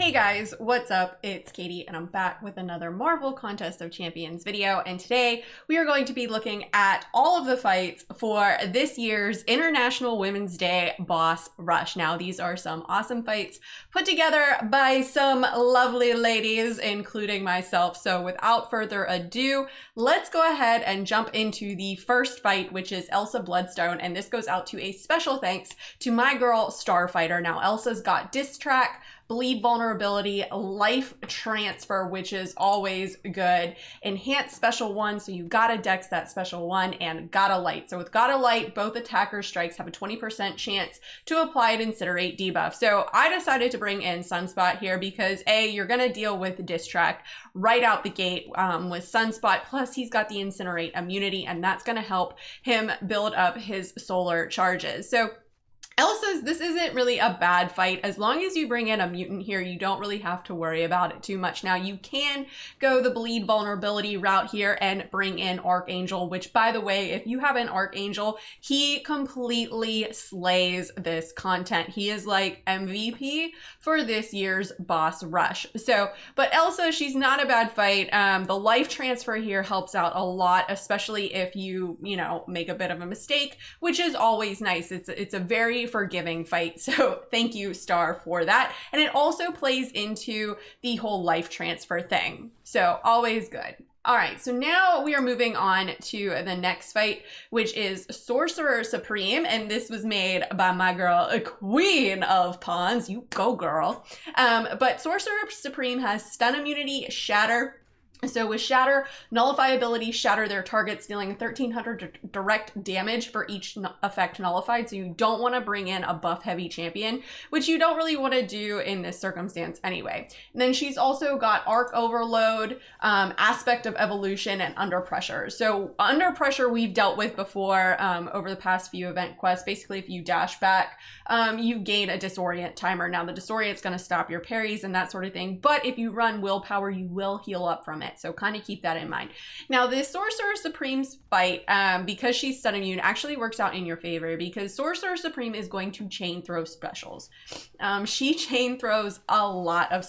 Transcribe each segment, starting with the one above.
Hey guys, what's up? It's Katie and I'm back with another Marvel Contest of Champions video, and today we are going to be looking at all of the fights for this year's International Women's Day Boss Rush. Now these are some awesome fights put together by some lovely ladies, including myself. So without further ado, let's go ahead and jump into the first fight, which is Elsa Bloodstone, and this goes out to a special thanks to my girl Starfighter. Now Elsa's got Diss Track, Bleed Vulnerability, Life Transfer, which is always good, Enhanced Special 1, so you gotta dex that Special 1, and Gotta Light. So with Gotta Light, both attacker strikes have a 20% chance to apply an Incinerate debuff. So I decided to bring in Sunspot here because A, you're gonna deal with Diss Track right out the gate with Sunspot, plus he's got the Incinerate immunity, and that's gonna help him build up his solar charges. So Elsa's, this isn't really a bad fight. As long as you bring in a mutant here, you don't really have to worry about it too much. Now, you can go the Bleed Vulnerability route here and bring in Archangel, which, by the way, if you have an Archangel, he completely slays this content. He is like MVP for this year's Boss Rush. So, but Elsa, she's not a bad fight. The Life Transfer here helps out a lot, especially if you make a bit of a mistake, which is always nice. It's a very forgiving fight, so thank you, Star, for that. And it also plays into the whole life transfer thing, so always good. All right, so now we are moving on to the next fight, which is Sorcerer Supreme, and this was made by my girl, a Queen of Pawns. You go, girl. But Sorcerer Supreme has Stun Immunity, Shatter. So with Shatter, Nullify ability, shatter their targets, dealing 1300 direct damage for each effect nullified. So you don't want to bring in a buff heavy champion, which you don't really want to do in this circumstance anyway. And then she's also got Arc Overload, Aspect of Evolution, and Under Pressure. So Under Pressure we've dealt with before over the past few event quests. Basically, if you dash back, you gain a Disorient timer. Now the Disorient's going to stop your parries and that sort of thing, but if you run Willpower, you will heal up from it. So kind of keep that in mind. Now this Sorcerer Supreme's fight, because she's stun immune, actually works out in your favor because Sorcerer Supreme is going to chain throw specials. She chain throws a lot of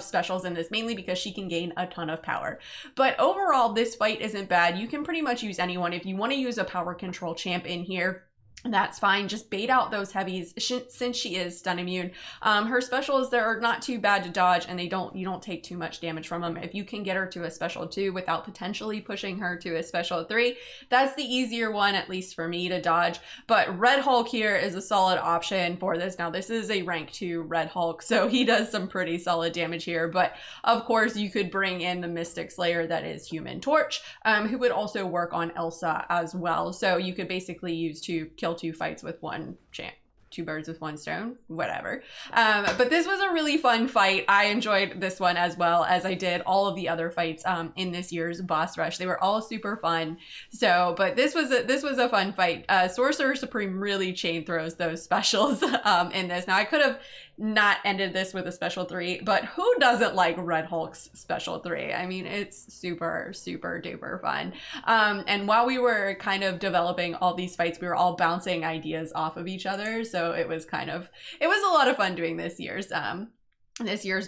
specials in this, mainly because she can gain a ton of power. But overall, this fight isn't bad. You can pretty much use anyone. If you want to use a power control champ in here, that's fine. Just bait out those heavies since she is stun immune. Her specials, they're not too bad to dodge, and you don't take too much damage from them. If you can get her to a special 2 without potentially pushing her to a special 3, that's the easier one, at least for me, to dodge. But Red Hulk here is a solid option for this. Now this is a rank 2 Red Hulk, so he does some pretty solid damage here. But of course you could bring in the Mystic Slayer that is Human Torch, who would also work on Elsa as well. So you could basically use to kill 2 fights with one champ. 2 birds with 1 stone, whatever. But this was a really fun fight. I enjoyed this one as well as I did all of the other fights in this year's Boss Rush. They were all super fun. So, but this was a fun fight. Sorcerer Supreme really chain throws those specials in this. Now I could have not ended this with a special 3, but who doesn't like Red Hulk's special 3? I mean, it's super, super duper fun. And while we were kind of developing all these fights, we were all bouncing ideas off of each other. So it was a lot of fun doing this year's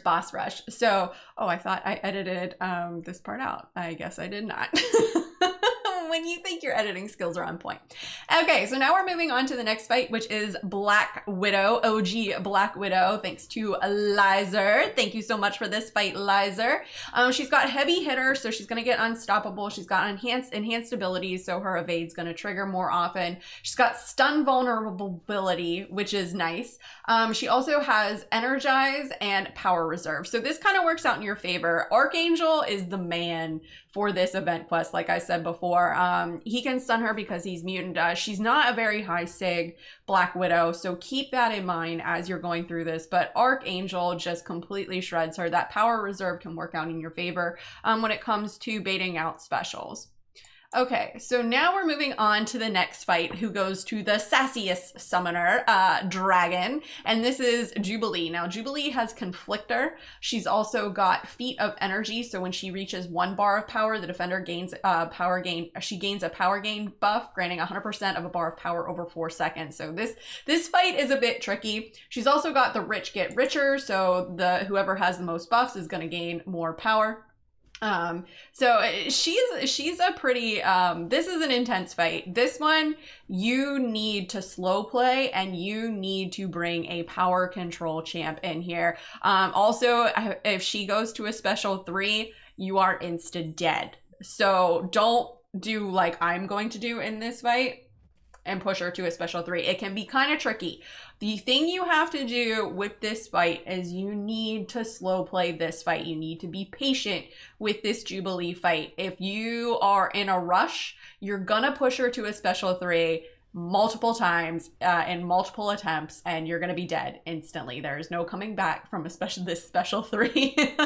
Boss Rush. So, oh, I thought I edited this part out. I guess I did not. When you think your editing skills are on point. Okay, so now we're moving on to the next fight, which is Black Widow, OG Black Widow, thanks to Lizer. Thank you so much for this fight, Lizer. She's got Heavy Hitter, so she's going to get Unstoppable. She's got enhanced abilities, so her evade's going to trigger more often. She's got Stun Vulnerability, which is nice. She also has Energize and Power Reserve, so this kind of works out in your favor. Archangel is the man for this event quest, like I said before. He can stun her because he's mutant. She's not a very high sig Black Widow, so keep that in mind as you're going through this. But Archangel just completely shreds her. That Power Reserve can work out in your favor when it comes to baiting out specials. Okay, so now we're moving on to the next fight, who goes to the sassiest summoner, Dragon, and this is Jubilee. Now, Jubilee has Conflictor. She's also got Feet of Energy, so when she reaches 1 bar of power, the defender gains power gain. She gains a power gain buff, granting 100% of a bar of power over 4 seconds. So this fight is a bit tricky. She's also got the Rich Get Richer, so whoever has the most buffs is going to gain more power. So she's a pretty, this is an intense fight. This one, you need to slow play and you need to bring a power control champ in here. Also, if she goes to a special 3, you are insta dead. So don't do like I'm going to do in this fight and push her to a special 3. It can be kind of tricky. The thing you have to do with this fight is you need to slow play this fight. You need to be patient with this Jubilee fight. If you are in a rush, you're gonna push her to a special 3 multiple times in multiple attempts, and you're gonna be dead instantly. There's no coming back from this special 3.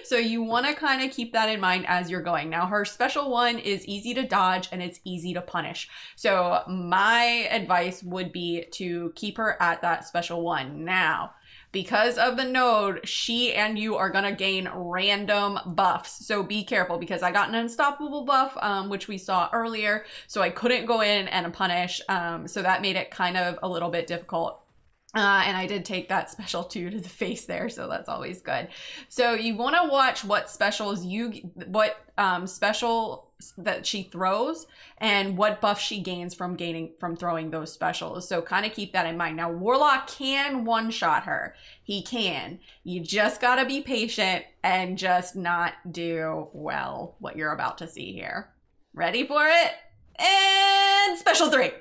So you want to kind of keep that in mind as you're going. Now, her special 1 is easy to dodge and it's easy to punish. So my advice would be to keep her at that special 1. Now, because of the node, she and you are going to gain random buffs. So be careful, because I got an unstoppable buff, which we saw earlier. So I couldn't go in and punish. So that made it kind of a little bit difficult. And I did take that special 2 to the face there, so that's always good. So you want to watch what specials special that she throws and what buff she gains from throwing those specials. So kind of keep that in mind. Now, Warlock can one-shot her. He can. You just gotta be patient and just not do, well, what you're about to see here. Ready for it? And special 3.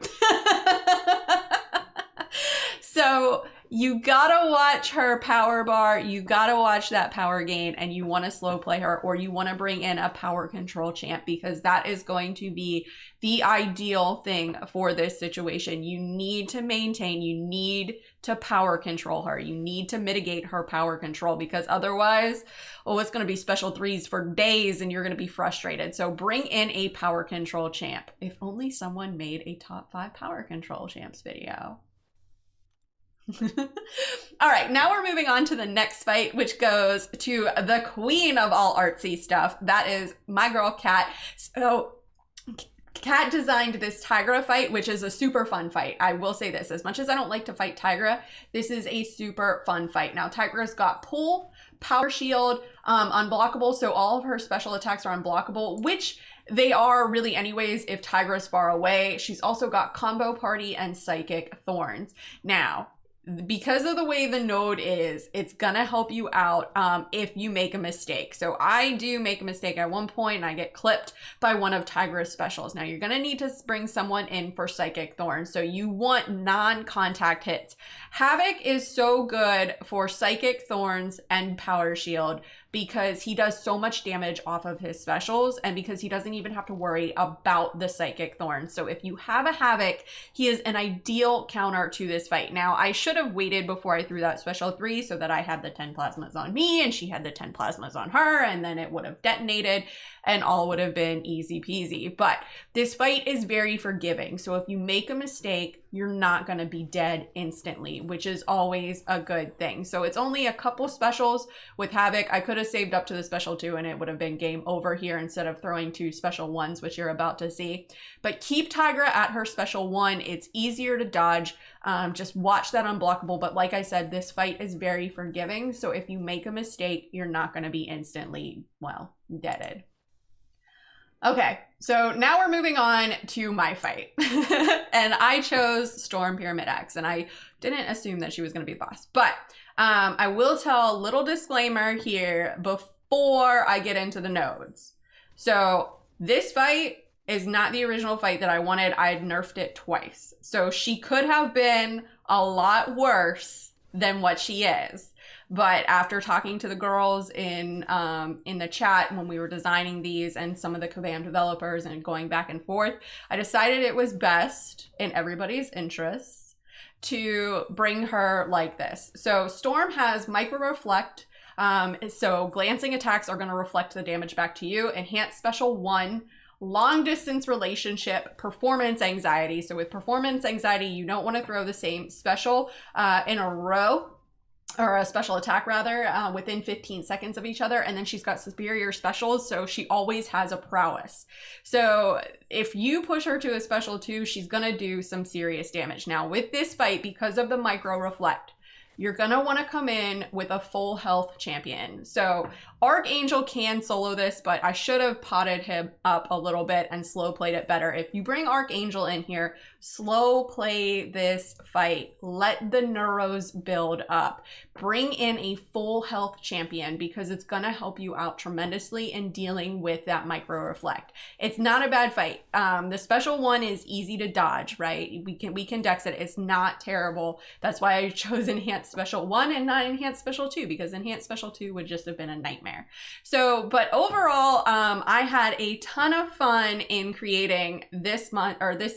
So you gotta watch her power bar, you gotta watch that power gain, and you want to slow play her, or you want to bring in a power control champ, because that is going to be the ideal thing for this situation. You need to maintain, you need to power control her, you need to mitigate her power control, because otherwise, oh, it's going to be special 3s for days and you're going to be frustrated. So bring in a power control champ. If only someone made a top 5 power control champs video. All right, now we're moving on to the next fight, which goes to the queen of all artsy stuff. That is my girl, Kat. So Kat designed this Tigra fight, which is a super fun fight. I will say this, as much as I don't like to fight Tigra, this is a super fun fight. Now, Tigra's got pull, power shield, unblockable, so all of her special attacks are unblockable, which they are really anyways if Tigra's far away. She's also got combo party and psychic thorns. Now, because of the way the node is, it's gonna help you out if you make a mistake. So I do make a mistake at one point and I get clipped by one of Tigress specials. Now you're gonna need to bring someone in for Psychic Thorns. So you want non-contact hits. Havoc is so good for Psychic Thorns and Power Shield because he does so much damage off of his specials, and because he doesn't even have to worry about the Psychic Thorns. So if you have a Havoc, he is an ideal counter to this fight. Now, I should have waited before I threw that special 3 so that I had the 10 plasmas on me and she had the 10 plasmas on her, and then it would have detonated and all would have been easy peasy. But this fight is very forgiving. So if you make a mistake, you're not going to be dead instantly, which is always a good thing. So it's only a couple specials with Havoc. I could have saved up to the special 2 and it would have been game over here instead of throwing 2 special 1s, which you're about to see. But keep Tigra at her special 1. It's easier to dodge. Just watch that unblockable. But like I said, this fight is very forgiving. So if you make a mistake, you're not going to be instantly, well, deaded. Okay, so now we're moving on to my fight. And I chose Storm Pyramid X, and I didn't assume that she was going to be the boss. But I will tell a little disclaimer here before I get into the nodes. So this fight is not the original fight that I wanted. I had nerfed it twice. So she could have been a lot worse than what she is. But after talking to the girls in the chat when we were designing these and some of the kabam developers and going back and forth, I decided it was best in everybody's interests to bring her like this. So Storm has micro reflect. So glancing attacks are going to reflect the damage back to you. Enhanced special 1 long distance relationship, performance anxiety. So with performance anxiety, you don't want to throw the same special in a row, or a special attack rather, within 15 seconds of each other. And then she's got superior specials, so she always has a prowess. So if you push her to a special 2, she's gonna do some serious damage. Now with this fight, because of the micro reflect, you're gonna wanna come in with a full health champion. So Archangel can solo this, but I should have potted him up a little bit and slow played it better. If you bring Archangel in here, slow play this fight. Let the neuros build up. Bring in a full health champion because it's gonna help you out tremendously in dealing with that micro reflect. It's not a bad fight. The special 1 is easy to dodge, right? We can dex it. It's not terrible. That's why I chose Enhanced Special 1 and not Enhanced Special 2, because Enhanced Special 2 would just have been a nightmare. So, but overall, I had a ton of fun in creating this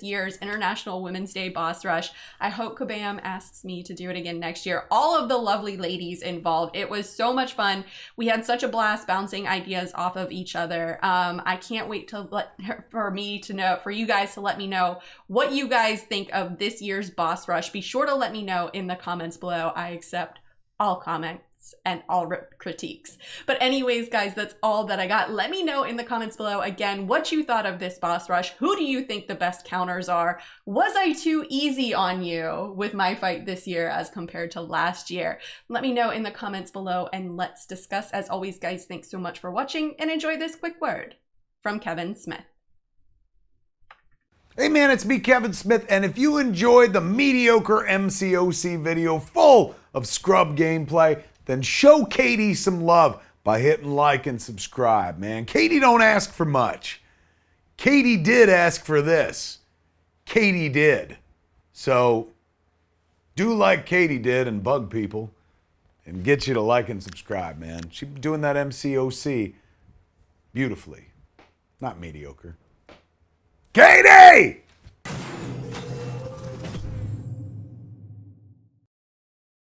year's International Women's Day boss rush. I hope Kabam asks me to do it again next year. All of the lovely ladies involved. It was so much fun. We had such a blast bouncing ideas off of each other. I can't wait for you guys to let me know what you guys think of this year's boss rush. Be sure to let me know in the comments below. I accept all comments and all critiques. But anyways, guys, that's all that I got. Let me know in the comments below, again, what you thought of this boss rush. Who do you think the best counters are? Was I too easy on you with my fight this year as compared to last year? Let me know in the comments below and let's discuss. As always, guys, thanks so much for watching and enjoy this quick word from Kevin Smith. Hey man, it's me, Kevin Smith, and if you enjoyed the mediocre Mcoc video full of scrub gameplay, then show Katy some love by hitting like and subscribe, man. Katy don't ask for much. Katy did ask for this. Katy did. So do like Katy did and bug people and get you to like and subscribe, man. She's doing that Mcoc beautifully. Not mediocre. Katy!